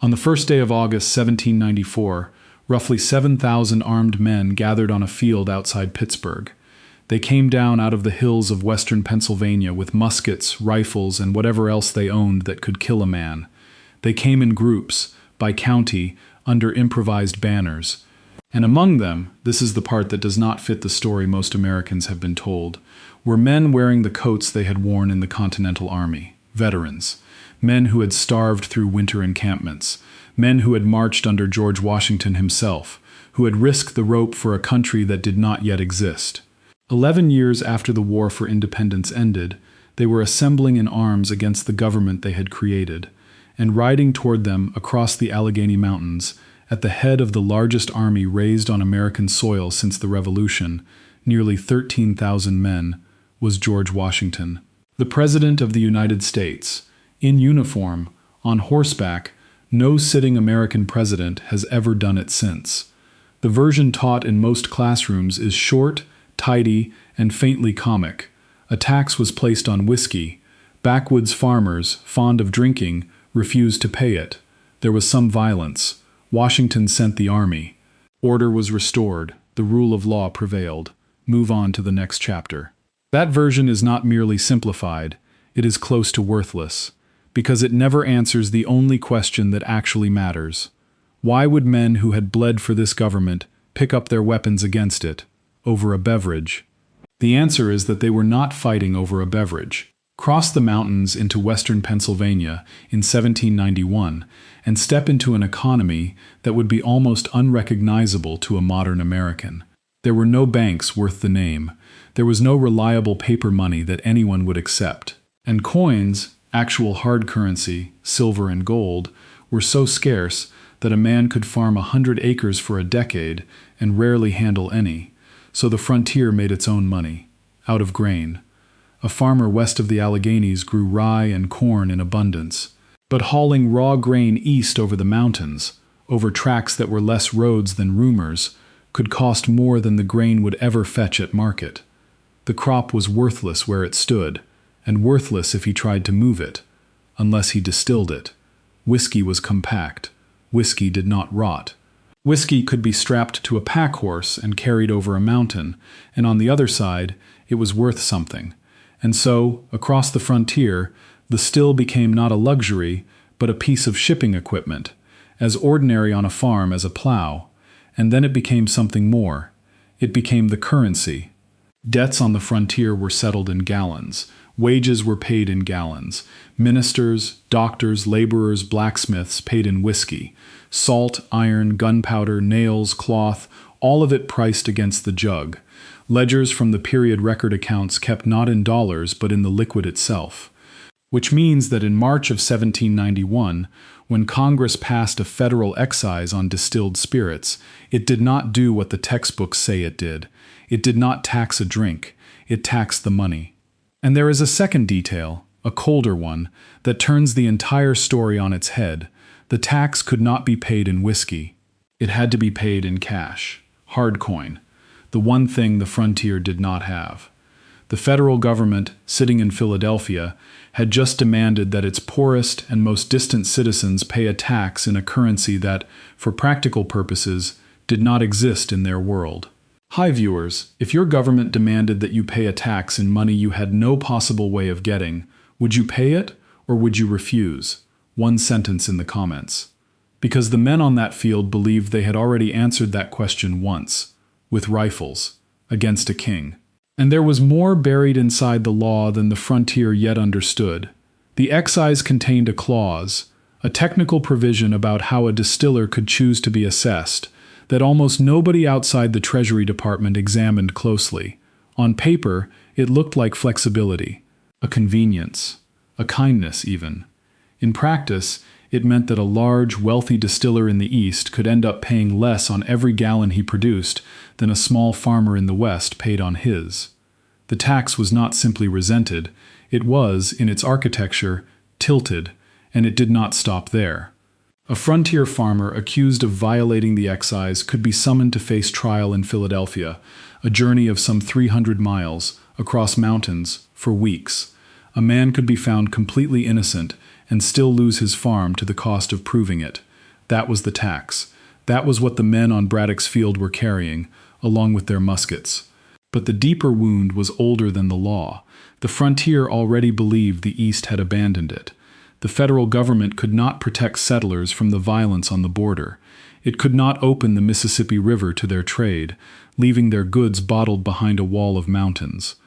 On the first day of August 1794, roughly 7,000 armed men gathered on a field outside Pittsburgh. They came down out of the hills of western Pennsylvania with muskets, rifles, and whatever else they owned that could kill a man. They came in groups, by county, under improvised banners. And among them, this is the part that does not fit the story most Americans have been told, were men wearing the coats they had worn in the Continental Army, veterans, men who had starved through winter encampments, men who had marched under George Washington himself, who had risked the rope for a country that did not yet exist. 11 years after the War for Independence ended, they were assembling in arms against the government they had created, and riding toward them across the Allegheny Mountains, at the head of the largest army raised on American soil since the Revolution, nearly 13,000 men, was George Washington, the President of the United States. In uniform, on horseback, no sitting American president has ever done it since. The version taught in most classrooms is short, tidy, and faintly comic. A tax was placed on whiskey. Backwoods farmers, fond of drinking, refused to pay it. There was some violence. Washington sent the army. Order was restored. The rule of law prevailed. Move on to the next chapter. That version is not merely simplified. It is close to worthless, because it never answers the only question that actually matters. Why would men who had bled for this government pick up their weapons against it, over a beverage? The answer is that they were not fighting over a beverage. Cross the mountains into western Pennsylvania in 1791 and step into an economy that would be almost unrecognizable to a modern American. There were no banks worth the name. There was no reliable paper money that anyone would accept. And coins, actual hard currency, silver and gold, were so scarce that a man could farm 100 acres for a decade and rarely handle any. So the frontier made its own money, out of grain. A farmer west of the Alleghenies grew rye and corn in abundance. But hauling raw grain east over the mountains, over tracks that were less roads than rumors, could cost more than the grain would ever fetch at market. The crop was worthless where it stood, and worthless if he tried to move it, unless he distilled it. Whiskey was compact. Whiskey did not rot. Whiskey could be strapped to a pack horse and carried over a mountain, and on the other side, it was worth something. And so, across the frontier, the still became not a luxury, but a piece of shipping equipment, as ordinary on a farm as a plow. And then it became something more. It became the currency. Debts on the frontier were settled in gallons. Wages were paid in gallons. Ministers, doctors, laborers, blacksmiths paid in whiskey. Salt, iron, gunpowder, nails, cloth, all of it priced against the jug. Ledgers from the period record accounts kept not in dollars but in the liquid itself. Which means that in March of 1791, when Congress passed a federal excise on distilled spirits, it did not do what the textbooks say it did. It did not tax a drink. It taxed the money. And there is a second detail, a colder one, that turns the entire story on its head. The tax could not be paid in whiskey. It had to be paid in cash, hard coin, the one thing the frontier did not have. The federal government, sitting in Philadelphia, had just demanded that its poorest and most distant citizens pay a tax in a currency that, for practical purposes, did not exist in their world. Hi viewers, if your government demanded that you pay a tax in money you had no possible way of getting, would you pay it or would you refuse? One sentence in the comments. Because the men on that field believed they had already answered that question once, with rifles, against a king. And there was more buried inside the law than the frontier yet understood. The excise contained a clause, a technical provision about how a distiller could choose to be assessed, that almost nobody outside the Treasury Department examined closely. On paper, it looked like flexibility, a convenience, a kindness even. In practice, it meant that a large, wealthy distiller in the East could end up paying less on every gallon he produced than a small farmer in the West paid on his. The tax was not simply resented, it was, in its architecture, tilted, and it did not stop there. A frontier farmer accused of violating the excise could be summoned to face trial in Philadelphia, a journey of some 300 miles, across mountains, for weeks. A man could be found completely innocent and still lose his farm to the cost of proving it. That was the tax. That was what the men on Braddock's field were carrying, along with their muskets. But the deeper wound was older than the law. The frontier already believed the East had abandoned it. The federal government could not protect settlers from the violence on the border. It could not open the Mississippi River to their trade, leaving their goods bottled behind a wall of mountains.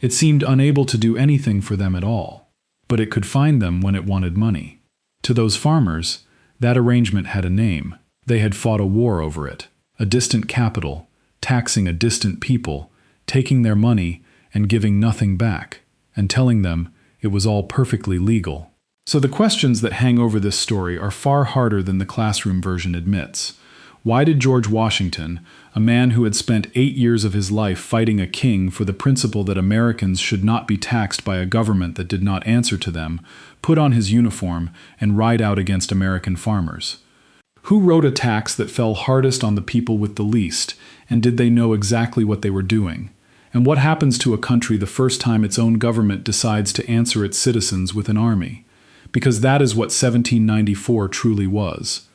It seemed unable to do anything for them at all, but it could find them when it wanted money. To those farmers, that arrangement had a name. They had fought a war over it, a distant capital, taxing a distant people, taking their money and giving nothing back, and telling them it was all perfectly legal. So the questions that hang over this story are far harder than the classroom version admits. Why did George Washington, a man who had spent 8 years of his life fighting a king for the principle that Americans should not be taxed by a government that did not answer to them, put on his uniform and ride out against American farmers? Who wrote a tax that fell hardest on the people with the least, and did they know exactly what they were doing? And what happens to a country the first time its own government decides to answer its citizens with an army? Because that is what 1794 truly was.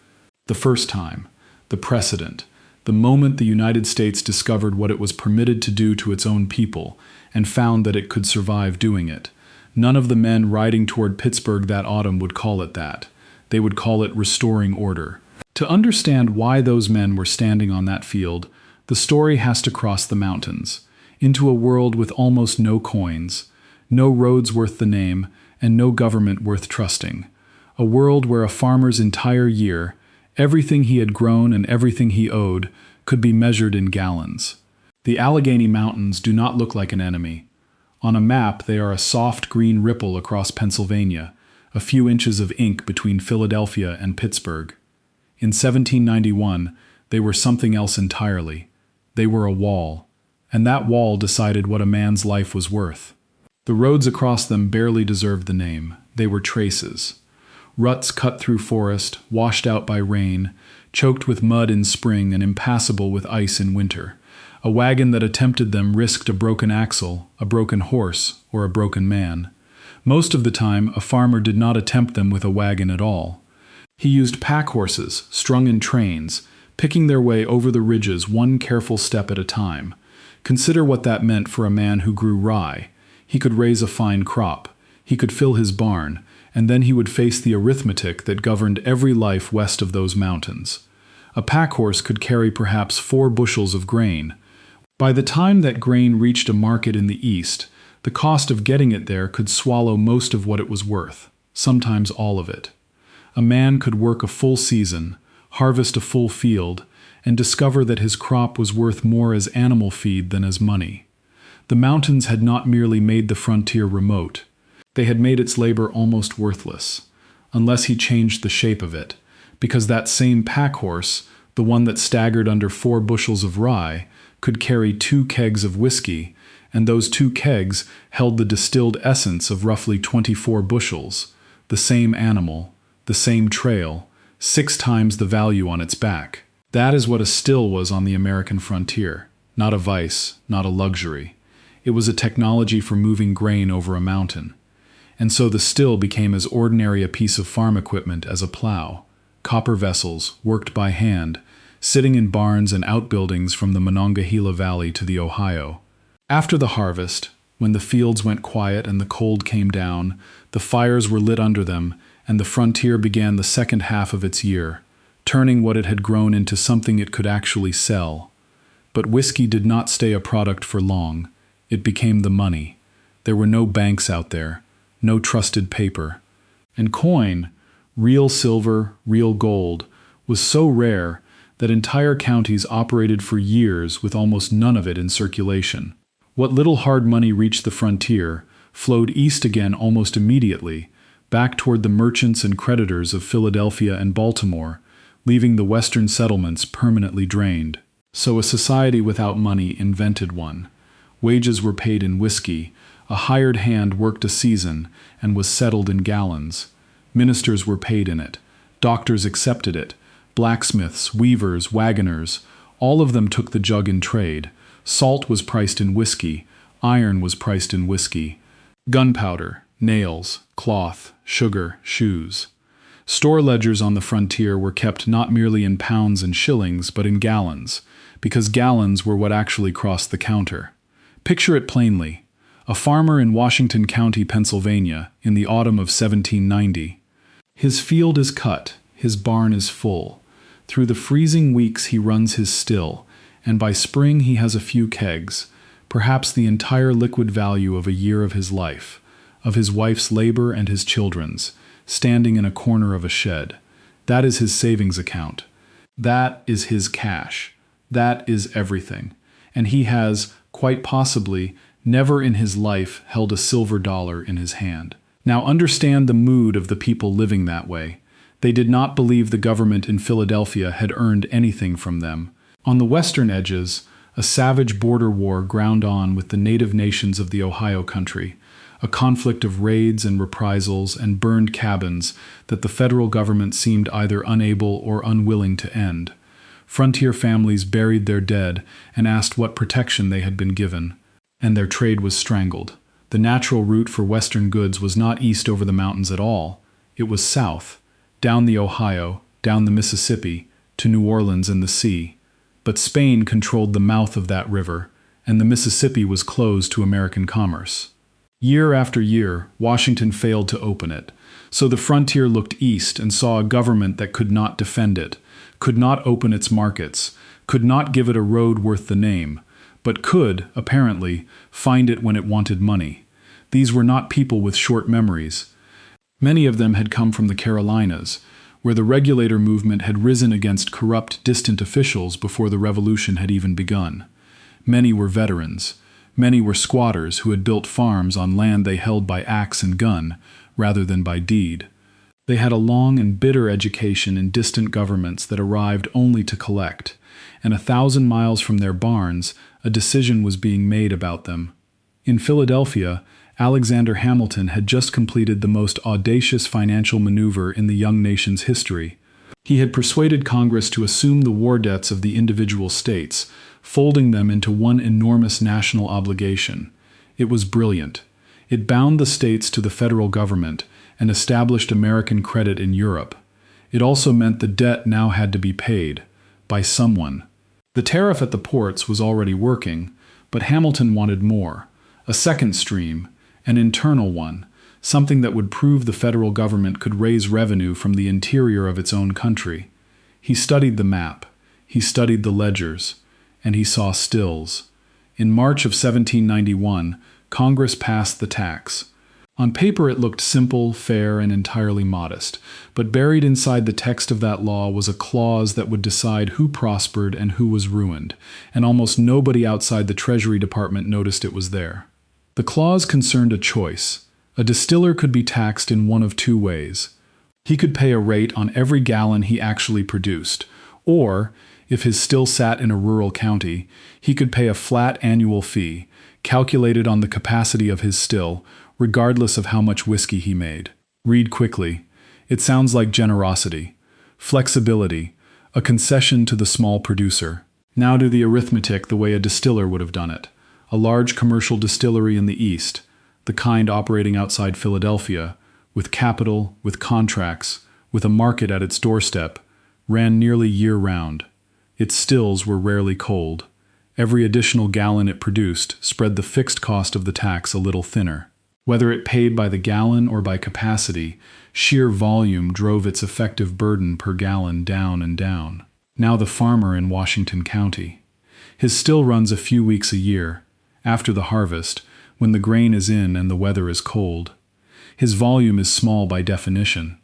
The first time, the precedent, the moment the United States discovered what it was permitted to do to its own people and found that it could survive doing it. None of the men riding toward Pittsburgh that autumn would call it that. They would call it restoring order. To understand why those men were standing on that field, the story has to cross the mountains, into a world with almost no coins, no roads worth the name, and no government worth trusting. A world where a farmer's entire year, everything he had grown and everything he owed, could be measured in gallons. The Allegheny Mountains do not look like an enemy. On a map, they are a soft green ripple across Pennsylvania, a few inches of ink between Philadelphia and Pittsburgh. In 1791, they were something else entirely. They were a wall, and that wall decided what a man's life was worth. The roads across them barely deserved the name. They were traces. Ruts cut through forest, washed out by rain, choked with mud in spring and impassable with ice in winter. A wagon that attempted them risked a broken axle, a broken horse, or a broken man. Most of the time, a farmer did not attempt them with a wagon at all. He used pack horses, strung in trains, picking their way over the ridges one careful step at a time. Consider what that meant for a man who grew rye. He could raise a fine crop. He could fill his barn, and then he would face the arithmetic that governed every life west of those mountains. A pack horse could carry perhaps 4 bushels of grain. By the time that grain reached a market in the east, the cost of getting it there could swallow most of what it was worth, sometimes all of it. A man could work a full season, harvest a full field, and discover that his crop was worth more as animal feed than as money. The mountains had not merely made the frontier remote. They had made its labor almost worthless, unless he changed the shape of it, because that same pack horse, the one that staggered under 4 bushels of rye, could carry 2 kegs of whiskey, and those 2 kegs held the distilled essence of roughly 24 bushels, the same animal, the same trail, 6 times the value on its back. That is what a still was on the American frontier, not a vice, not a luxury. It was a technology for moving grain over a mountain. And so the still became as ordinary a piece of farm equipment as a plow. Copper vessels, worked by hand, sitting in barns and outbuildings from the Monongahela Valley to the Ohio. After the harvest, when the fields went quiet and the cold came down, the fires were lit under them, and the frontier began the second half of its year, turning what it had grown into something it could actually sell. But whiskey did not stay a product for long. It became the money. There were no banks out there, no trusted paper. And coin, real silver, real gold, was so rare that entire counties operated for years with almost none of it in circulation. What little hard money reached the frontier flowed east again almost immediately, back toward the merchants and creditors of Philadelphia and Baltimore, leaving the western settlements permanently drained. So a society without money invented one. Wages were paid in whiskey, a hired hand worked a season and was settled in gallons. Ministers were paid in it, doctors accepted it, blacksmiths, weavers, wagoners, all of them took the jug in trade. Salt was priced in whiskey, iron was priced in whiskey, gunpowder, nails, cloth, sugar, shoes. Store ledgers on the frontier were kept not merely in pounds and shillings, but in gallons, because gallons were what actually crossed the counter. Picture it plainly. A farmer in Washington County, Pennsylvania, in the autumn of 1790. His field is cut, his barn is full. Through the freezing weeks he runs his still, and by spring he has a few kegs, perhaps the entire liquid value of a year of his life, of his wife's labor and his children's, standing in a corner of a shed. That is his savings account. That is his cash. That is everything. And he has, quite possibly, never in his life held a silver dollar in his hand. Now understand the mood of the people living that way. They did not believe the government in Philadelphia had earned anything from them. On the western edges, a savage border war ground on with the native nations of the Ohio country, a conflict of raids and reprisals and burned cabins that the federal government seemed either unable or unwilling to end. Frontier families buried their dead and asked what protection they had been given, and their trade was strangled. The natural route for western goods was not east over the mountains at all. It was south, down the Ohio, down the Mississippi, to New Orleans and the sea. But Spain controlled the mouth of that river, and the Mississippi was closed to American commerce. Year after year, Washington failed to open it, so the frontier looked east and saw a government that could not defend it, could not open its markets, could not give it a road worth the name, but could, apparently, find it when it wanted money. These were not people with short memories. Many of them had come from the Carolinas, where the regulator movement had risen against corrupt, distant officials before the revolution had even begun. Many were veterans. Many were squatters who had built farms on land they held by axe and gun, rather than by deed. They had a long and bitter education in distant governments that arrived only to collect, and 1,000 miles from their barns, a decision was being made about them. In Philadelphia, Alexander Hamilton had just completed the most audacious financial maneuver in the young nation's history. He had persuaded Congress to assume the war debts of the individual states, folding them into one enormous national obligation. It was brilliant. It bound the states to the federal government and established American credit in Europe. It also meant the debt now had to be paid by someone. The tariff at the ports was already working, but Hamilton wanted more, a second stream, an internal one, something that would prove the federal government could raise revenue from the interior of its own country. He studied the map, he studied the ledgers, and he saw stills. In March of 1791, Congress passed the tax. On paper it looked simple, fair, and entirely modest, but buried inside the text of that law was a clause that would decide who prospered and who was ruined, and almost nobody outside the Treasury Department noticed it was there. The clause concerned a choice. A distiller could be taxed in one of two ways. He could pay a rate on every gallon he actually produced, or, if his still sat in a rural county, he could pay a flat annual fee, calculated on the capacity of his still, regardless of how much whiskey he made. Read quickly. It sounds like generosity, flexibility, a concession to the small producer. Now do the arithmetic the way a distiller would have done it. A large commercial distillery in the East, the kind operating outside Philadelphia, with capital, with contracts, with a market at its doorstep, ran nearly year-round. Its stills were rarely cold. Every additional gallon it produced spread the fixed cost of the tax a little thinner. Whether it paid by the gallon or by capacity, sheer volume drove its effective burden per gallon down and down. Now the farmer in Washington County. His still runs a few weeks a year, after the harvest, when the grain is in and the weather is cold. His volume is small by definition.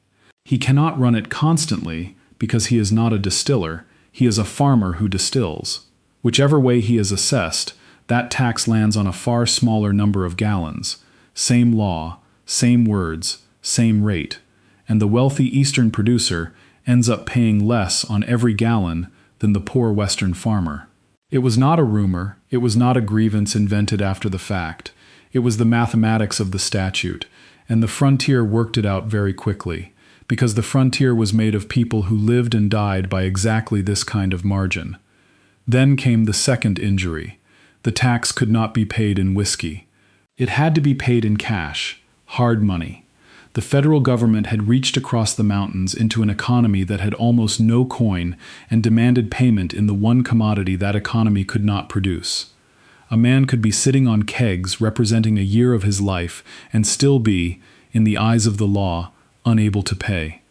He cannot run it constantly because he is not a distiller, he is a farmer who distills. Whichever way he is assessed, that tax lands on a far smaller number of gallons. Same law, same words, same rate, and the wealthy Eastern producer ends up paying less on every gallon than the poor Western farmer. It was not a rumor, it was not a grievance invented after the fact. It was the mathematics of the statute, and the frontier worked it out very quickly, because the frontier was made of people who lived and died by exactly this kind of margin. Then came the second injury. The tax could not be paid in whiskey. It had to be paid in cash, hard money. The federal government had reached across the mountains into an economy that had almost no coin and demanded payment in the one commodity that economy could not produce. A man could be sitting on kegs representing a year of his life and still be, in the eyes of the law, unable to pay.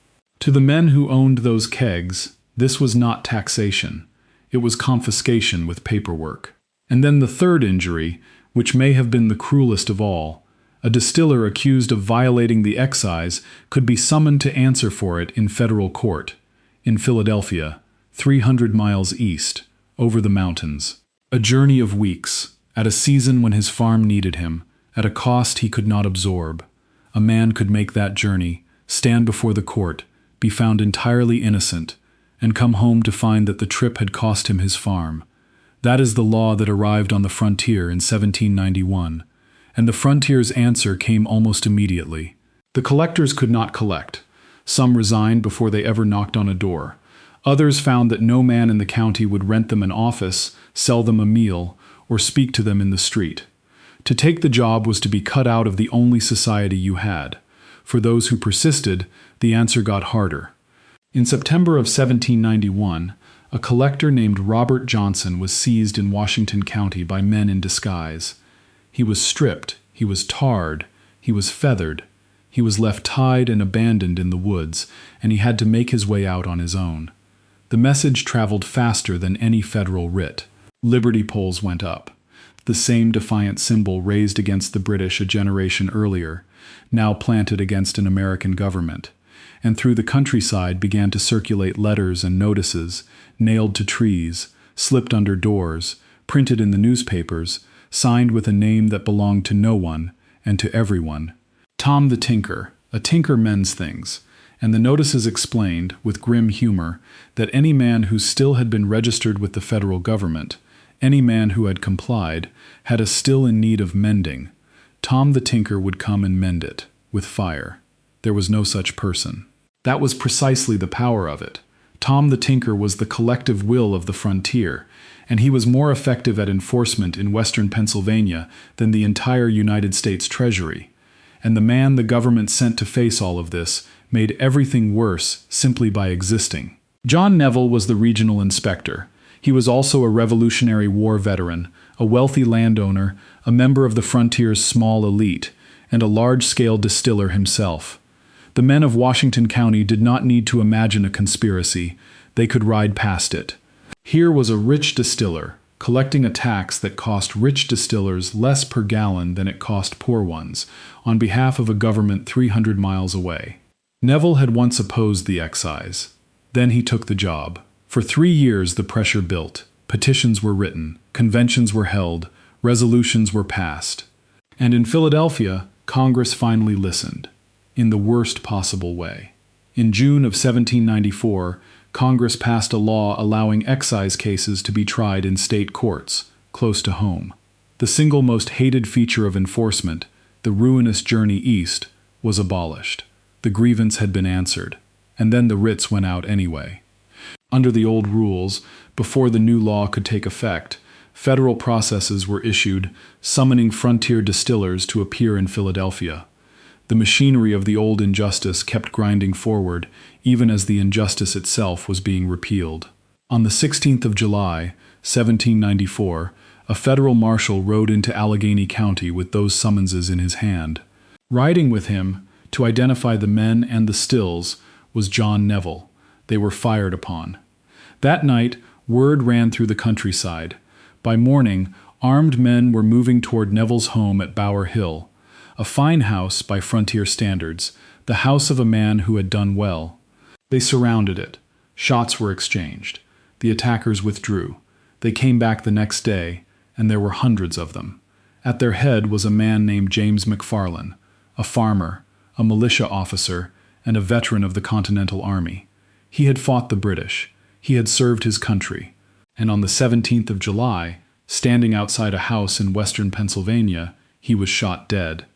To the men who owned those kegs, this was not taxation. It was confiscation with paperwork. And then the third injury, which may have been the cruelest of all. A distiller accused of violating the excise could be summoned to answer for it in federal court, in Philadelphia, 300 miles east, over the mountains. A journey of weeks, at a season when his farm needed him, at a cost he could not absorb. A man could make that journey, stand before the court, be found entirely innocent, and come home to find that the trip had cost him his farm. That is the law that arrived on the frontier in 1791. And the frontier's answer came almost immediately. The collectors could not collect. Some resigned before they ever knocked on a door. Others found that no man in the county would rent them an office, sell them a meal, or speak to them in the street. To take the job was to be cut out of the only society you had. For those who persisted, the answer got harder. In September of 1791, a collector named Robert Johnson was seized in Washington County by men in disguise. He was stripped, he was tarred, he was feathered, he was left tied and abandoned in the woods, and he had to make his way out on his own. The message traveled faster than any federal writ. Liberty poles went up. The same defiant symbol raised against the British a generation earlier, now planted against an American government, and through the countryside began to circulate letters and notices, nailed to trees, slipped under doors, printed in the newspapers, signed with a name that belonged to no one and to everyone. Tom the Tinker, a tinker mends things, and the notices explained, with grim humor, that any man who still had been registered with the federal government, any man who had complied, had a still in need of mending. Tom the Tinker would come and mend it, with fire. There was no such person. That was precisely the power of it. Tom the Tinker was the collective will of the frontier, and he was more effective at enforcement in western Pennsylvania than the entire United States Treasury. And the man the government sent to face all of this made everything worse simply by existing. John Neville was the regional inspector. He was also a Revolutionary War veteran, a wealthy landowner, a member of the frontier's small elite, and a large-scale distiller himself. The men of Washington County did not need to imagine a conspiracy. They could ride past it. Here was a rich distiller, collecting a tax that cost rich distillers less per gallon than it cost poor ones, on behalf of a government 300 miles away. Neville had once opposed the excise. Then he took the job. For 3 years the pressure built. Petitions were written, conventions were held, resolutions were passed. And in Philadelphia, Congress finally listened, in the worst possible way. In June of 1794, Congress passed a law allowing excise cases to be tried in state courts, close to home. The single most hated feature of enforcement, the ruinous journey east, was abolished. The grievance had been answered, and then the writs went out anyway. Under the old rules, before the new law could take effect, federal processes were issued summoning frontier distillers to appear in Philadelphia. The machinery of the old injustice kept grinding forward, even as the injustice itself was being repealed. On the 16th of July, 1794, a federal marshal rode into Allegheny County with those summonses in his hand. Riding with him, to identify the men and the stills, was John Neville. They were fired upon. That night, word ran through the countryside. By morning, armed men were moving toward Neville's home at Bower Hill, a fine house by frontier standards, the house of a man who had done well. They surrounded it. Shots were exchanged. The attackers withdrew. They came back the next day, and there were hundreds of them. At their head was a man named James McFarland, a farmer, a militia officer, and a veteran of the Continental Army. He had fought the British. He had served his country. And on the 17th of July, standing outside a house in western Pennsylvania, he was shot dead.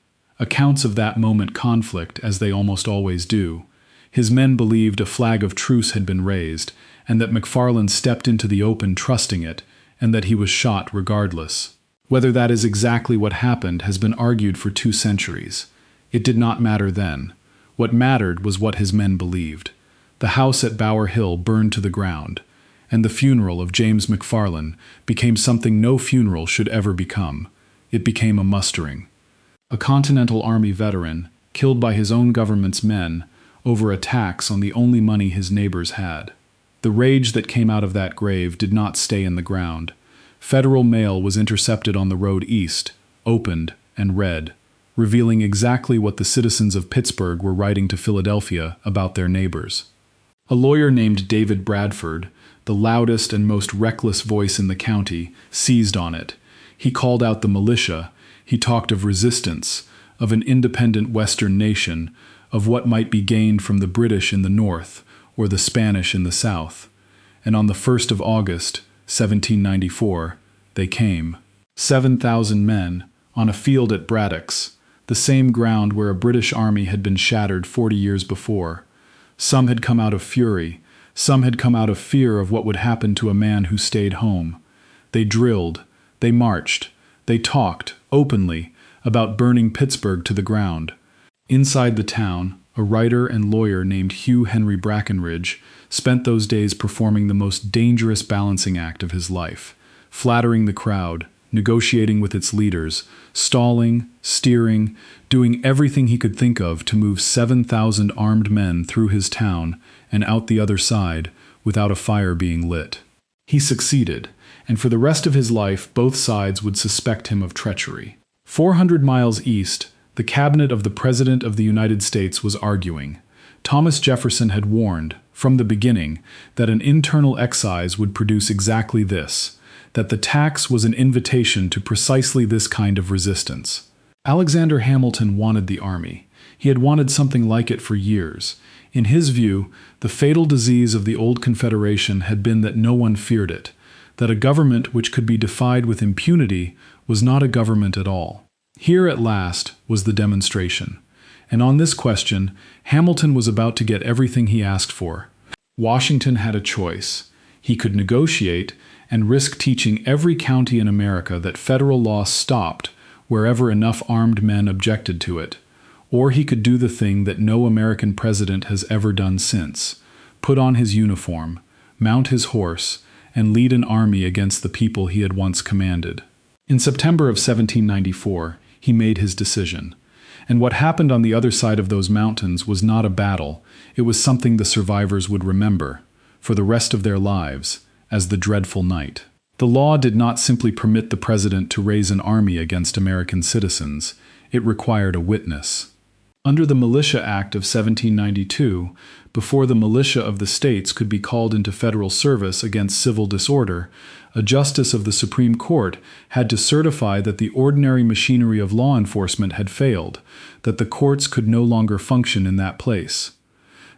Accounts of that moment conflict, as they almost always do. His men believed a flag of truce had been raised, and that McFarland stepped into the open trusting it, and that he was shot regardless. Whether that is exactly what happened has been argued for 2 centuries. It did not matter then. What mattered was what his men believed. The house at Bower Hill burned to the ground, and the funeral of James McFarland became something no funeral should ever become. It became a mustering. A Continental Army veteran, killed by his own government's men, over a tax on the only money his neighbors had. The rage that came out of that grave did not stay in the ground. Federal mail was intercepted on the road east, opened, and read, revealing exactly what the citizens of Pittsburgh were writing to Philadelphia about their neighbors. A lawyer named David Bradford, the loudest and most reckless voice in the county, seized on it. He called out the militia. He talked of resistance, of an independent Western nation, of what might be gained from the British in the north or the Spanish in the south. And on the 1st of August, 1794, they came. 7,000 men, on a field at Braddock's, the same ground where a British army had been shattered 40 years before. Some had come out of fury, some had come out of fear of what would happen to a man who stayed home. They drilled, they marched, they talked, openly, about burning Pittsburgh to the ground. Inside the town, a writer and lawyer named Hugh Henry Brackenridge spent those days performing the most dangerous balancing act of his life, flattering the crowd, negotiating with its leaders, stalling, steering, doing everything he could think of to move 7,000 armed men through his town and out the other side without a fire being lit. He succeeded, and for the rest of his life both sides would suspect him of treachery. 400 miles east, the cabinet of the President of the United States was arguing. Thomas Jefferson had warned, from the beginning, that an internal excise would produce exactly this, that the tax was an invitation to precisely this kind of resistance. Alexander Hamilton wanted the army. He had wanted something like it for years. In his view, the fatal disease of the old Confederation had been that no one feared it, that a government which could be defied with impunity was not a government at all. Here at last was the demonstration, and on this question, Hamilton was about to get everything he asked for. Washington had a choice. He could negotiate and risk teaching every county in America that federal law stopped wherever enough armed men objected to it, or he could do the thing that no American president has ever done since, put on his uniform, mount his horse, and lead an army against the people he had once commanded. In September of 1794, he made his decision. And what happened on the other side of those mountains was not a battle, it was something the survivors would remember, for the rest of their lives, as the dreadful night. The law did not simply permit the president to raise an army against American citizens, it required a witness. Under the Militia Act of 1792, before the militia of the states could be called into federal service against civil disorder, a justice of the Supreme Court had to certify that the ordinary machinery of law enforcement had failed, that the courts could no longer function in that place.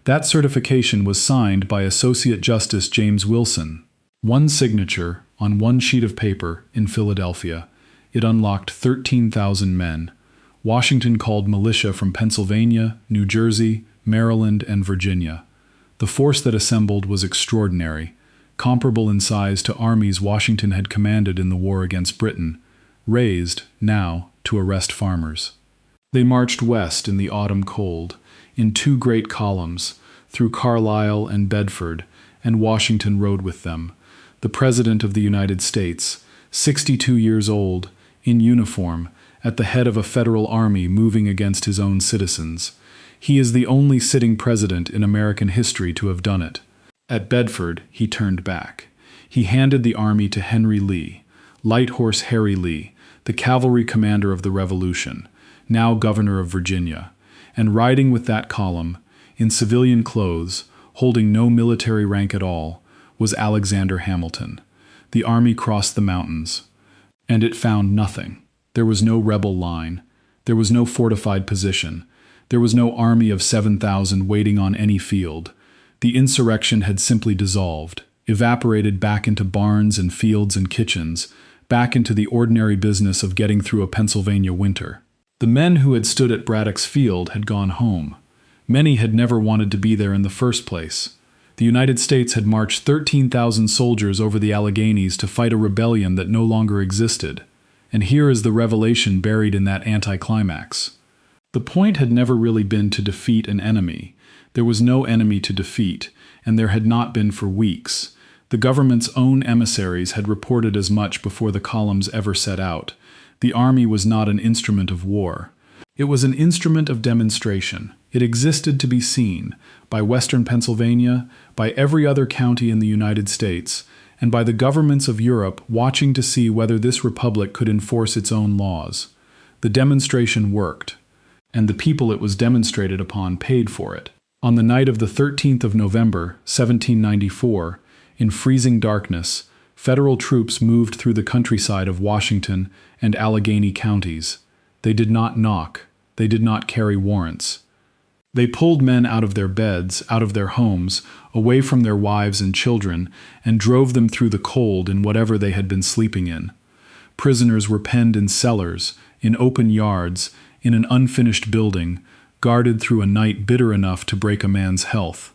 That certification was signed by Associate Justice James Wilson. One signature on one sheet of paper in Philadelphia. It unlocked 13,000 men. Washington called militia from Pennsylvania, New Jersey, Maryland, and Virginia. The force that assembled was extraordinary, comparable in size to armies Washington had commanded in the war against Britain, raised, now, to arrest farmers. They marched west in the autumn cold, in two great columns, through Carlisle and Bedford, and Washington rode with them, the President of the United States, 62 years old, in uniform, at the head of a federal army moving against his own citizens. He is the only sitting president in American history to have done it. At Bedford, he turned back. He handed the army to Henry Lee, Light Horse Harry Lee, the cavalry commander of the Revolution, now governor of Virginia, and riding with that column, in civilian clothes, holding no military rank at all, was Alexander Hamilton. The army crossed the mountains, and it found nothing. There was no rebel line. There was no fortified position. There was no army of 7,000 waiting on any field. The insurrection had simply dissolved, evaporated back into barns and fields and kitchens, back into the ordinary business of getting through a Pennsylvania winter. The men who had stood at Braddock's field had gone home. Many had never wanted to be there in the first place. The United States had marched 13,000 soldiers over the Alleghenies to fight a rebellion that no longer existed. And here is the revelation buried in that anticlimax. The point had never really been to defeat an enemy. There was no enemy to defeat, and there had not been for weeks. The government's own emissaries had reported as much before the columns ever set out. The army was not an instrument of war. It was an instrument of demonstration. It existed to be seen by Western Pennsylvania, by every other county in the United States, and by the governments of Europe watching to see whether this republic could enforce its own laws. The demonstration worked, and the people it was demonstrated upon paid for it. On the night of the 13th of November, 1794, in freezing darkness, federal troops moved through the countryside of Washington and Allegheny counties. They did not knock. They did not carry warrants. They pulled men out of their beds, out of their homes, away from their wives and children, and drove them through the cold in whatever they had been sleeping in. Prisoners were penned in cellars, in open yards, in an unfinished building, guarded through a night bitter enough to break a man's health.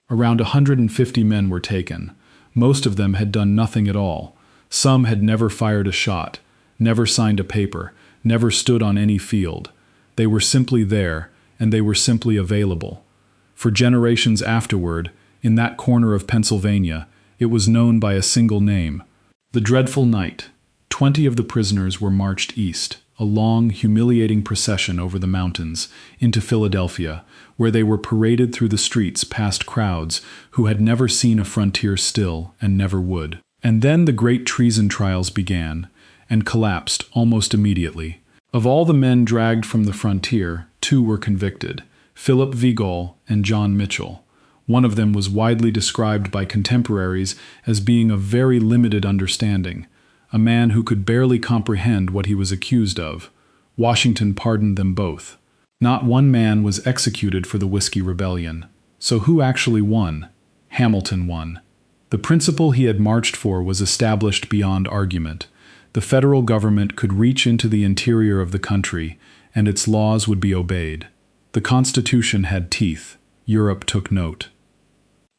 Around 150 men were taken. Most of them had done nothing at all. Some had never fired a shot, never signed a paper, never stood on any field. They were simply there, and they were simply available. For generations afterward, in that corner of Pennsylvania, it was known by a single name. The dreadful night. 20 of the prisoners were marched east, a long, humiliating procession over the mountains, into Philadelphia, where they were paraded through the streets past crowds who had never seen a frontier still and never would. And then the great treason trials began, and collapsed almost immediately. Of all the men dragged from the frontier, 2 were convicted, Philip Vigol and John Mitchell. One of them was widely described by contemporaries as being of very limited understanding, a man who could barely comprehend what he was accused of. Washington pardoned them both. Not one man was executed for the Whiskey Rebellion. So who actually won? Hamilton won. The principle he had marched for was established beyond argument. The federal government could reach into the interior of the country, and its laws would be obeyed. The Constitution had teeth. Europe took note.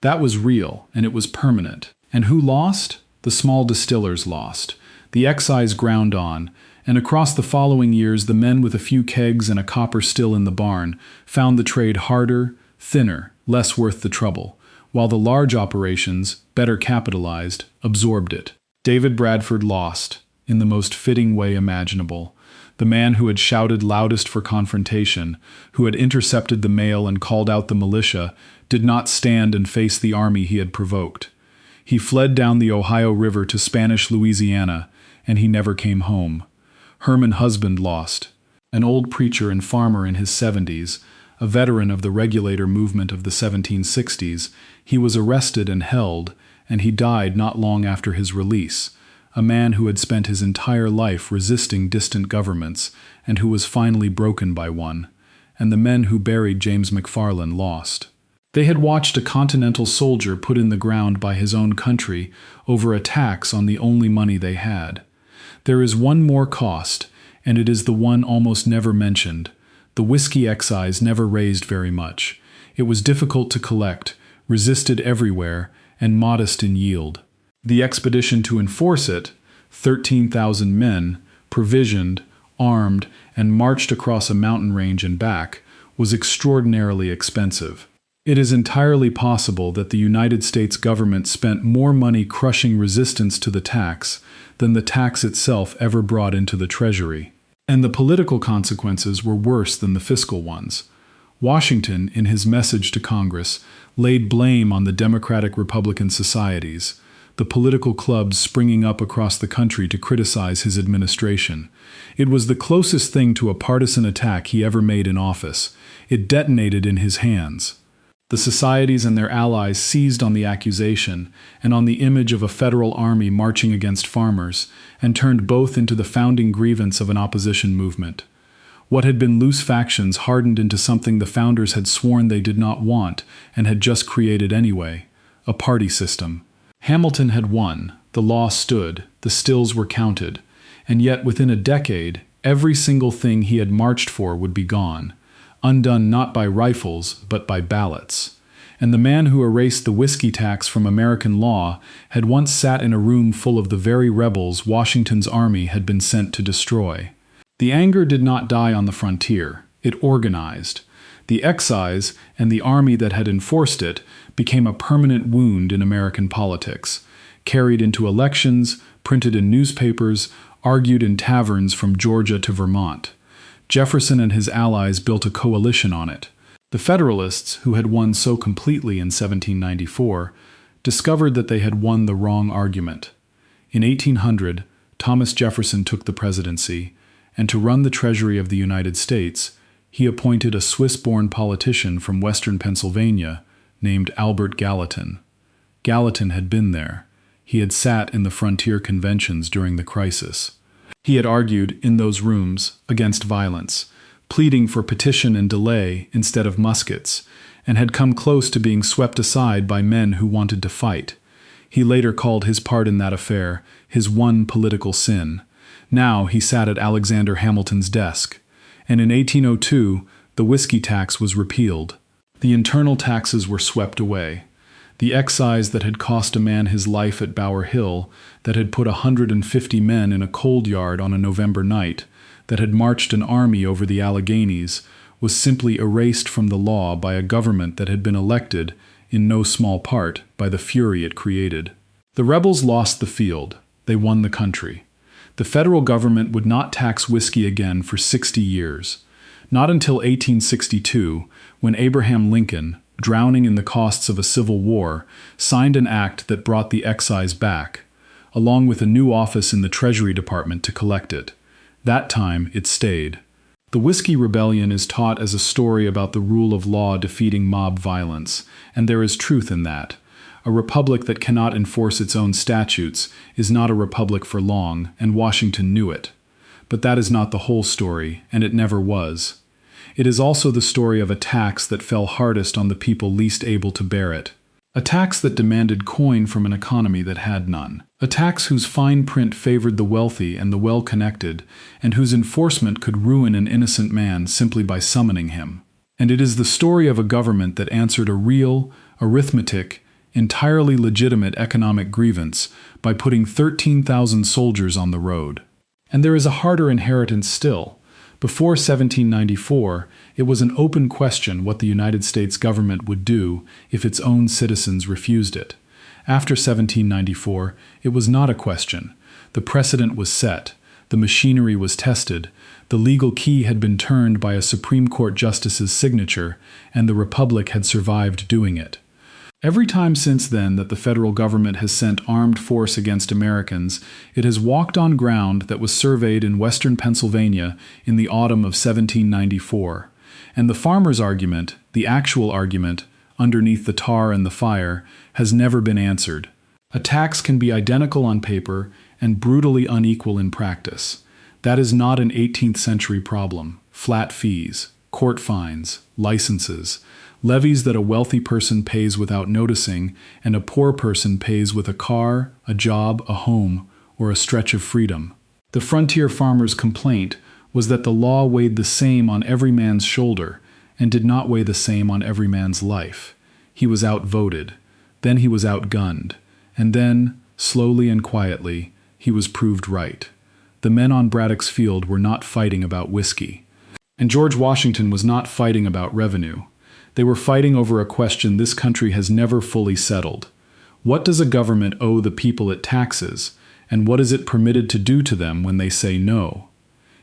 That was real, and it was permanent. And who lost? The small distillers lost. The excise ground on, and across the following years the men with a few kegs and a copper still in the barn found the trade harder, thinner, less worth the trouble, while the large operations, better capitalized, absorbed it. David Bradford lost, in the most fitting way imaginable. The man who had shouted loudest for confrontation, who had intercepted the mail and called out the militia, did not stand and face the army he had provoked. He fled down the Ohio River to Spanish Louisiana, and he never came home. Herman Husband lost, an old preacher and farmer in his 70s, a veteran of the regulator movement of the 1760s. He was arrested and held, and he died not long after his release, a man who had spent his entire life resisting distant governments and who was finally broken by one. And the men who buried James McFarland lost. They had watched a Continental soldier put in the ground by his own country over a tax on the only money they had. There is one more cost, and it is the one almost never mentioned. The whiskey excise never raised very much. It was difficult to collect, resisted everywhere, and modest in yield. The expedition to enforce it, 13,000 men, provisioned, armed, and marched across a mountain range and back, was extraordinarily expensive. It is entirely possible that the United States government spent more money crushing resistance to the tax than the tax itself ever brought into the treasury. And the political consequences were worse than the fiscal ones. Washington, in his message to Congress, laid blame on the Democratic-Republican societies, the political clubs springing up across the country to criticize his administration. It was the closest thing to a partisan attack he ever made in office. It detonated in his hands. The societies and their allies seized on the accusation and on the image of a federal army marching against farmers, and turned both into the founding grievance of an opposition movement. What had been loose factions hardened into something the founders had sworn they did not want and had just created anyway, a party system. Hamilton had won, the law stood, the stills were counted, and yet within a decade, every single thing he had marched for would be gone. Undone not by rifles, but by ballots. And the man who erased the whiskey tax from American law had once sat in a room full of the very rebels Washington's army had been sent to destroy. The anger did not die on the frontier. It organized. The excise and the army that had enforced it became a permanent wound in American politics, carried into elections, printed in newspapers, argued in taverns from Georgia to Vermont. Jefferson and his allies built a coalition on it. The Federalists, who had won so completely in 1794, discovered that they had won the wrong argument. In 1800, Thomas Jefferson took the presidency, and to run the Treasury of the United States, he appointed a Swiss-born politician from western Pennsylvania named Albert Gallatin. Gallatin had been there. He had sat in the frontier conventions during the crisis. He had argued in those rooms against violence, pleading for petition and delay instead of muskets, and had come close to being swept aside by men who wanted to fight. He later called his part in that affair his one political sin. Now he sat at Alexander Hamilton's desk, and in 1802 the whiskey tax was repealed. The internal taxes were swept away. The excise that had cost a man his life at Bower Hill, that had put 150 men in a cold yard on a November night, that had marched an army over the Alleghenies, was simply erased from the law by a government that had been elected, in no small part, by the fury it created. The rebels lost the field. They won the country. The federal government would not tax whiskey again for 60 years. Not until 1862, when Abraham Lincoln, drowning in the costs of a civil war, signed an act that brought the excise back, along with a new office in the Treasury Department to collect it. That time, it stayed. The Whiskey Rebellion is taught as a story about the rule of law defeating mob violence, and there is truth in that. A republic that cannot enforce its own statutes is not a republic for long, and Washington knew it. But that is not the whole story, and it never was. It is also the story of a tax that fell hardest on the people least able to bear it. A tax that demanded coin from an economy that had none. A tax whose fine print favored the wealthy and the well-connected, and whose enforcement could ruin an innocent man simply by summoning him. And it is the story of a government that answered a real, arithmetic, entirely legitimate economic grievance by putting 13,000 soldiers on the road. And there is a harder inheritance still. Before 1794, it was an open question what the United States government would do if its own citizens refused it. After 1794, it was not a question. The precedent was set, the machinery was tested, the legal key had been turned by a Supreme Court justice's signature, and the Republic had survived doing it. Every time since then that the federal government has sent armed force against Americans, it has walked on ground that was surveyed in western Pennsylvania in the autumn of 1794. And the farmer's argument, the actual argument, underneath the tar and the fire, has never been answered. A tax can be identical on paper and brutally unequal in practice. That is not an 18th century problem. Flat fees, court fines, licenses, levies that a wealthy person pays without noticing and a poor person pays with a car, a job, a home, or a stretch of freedom. The frontier farmer's complaint was that the law weighed the same on every man's shoulder and did not weigh the same on every man's life. He was outvoted. Then he was outgunned. And then, slowly and quietly, he was proved right. The men on Braddock's Field were not fighting about whiskey. And George Washington was not fighting about revenue. They were fighting over a question this country has never fully settled. What does a government owe the people it taxes, and what is it permitted to do to them when they say no?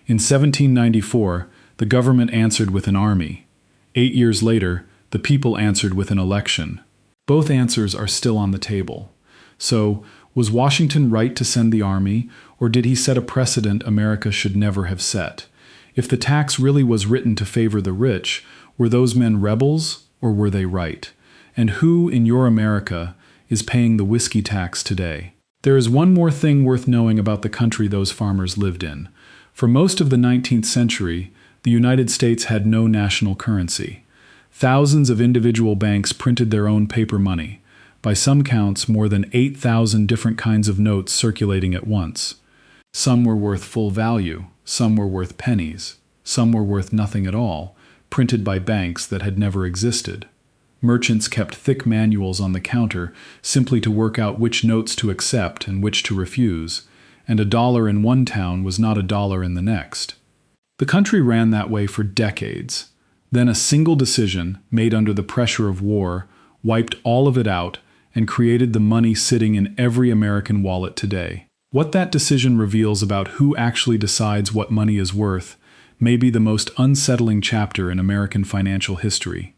In 1794, the government answered with an army. 8 years later, the people answered with an election. Both answers are still on the table. So, was Washington right to send the army, or did he set a precedent America should never have set? If the tax really was written to favor the rich, were those men rebels, or were they right? And who, in your America, is paying the whiskey tax today? There is one more thing worth knowing about the country those farmers lived in. For most of the 19th century, the United States had no national currency. Thousands of individual banks printed their own paper money. By some counts, more than 8,000 different kinds of notes circulating at once. Some were worth full value, some were worth pennies, some were worth nothing at all, printed by banks that had never existed. Merchants kept thick manuals on the counter simply to work out which notes to accept and which to refuse, and $1 in one town was not $1 in the next. The country ran that way for decades. Then a single decision, made under the pressure of war, wiped all of it out and created the money sitting in every American wallet today. What that decision reveals about who actually decides what money is worth may be the most unsettling chapter in American financial history.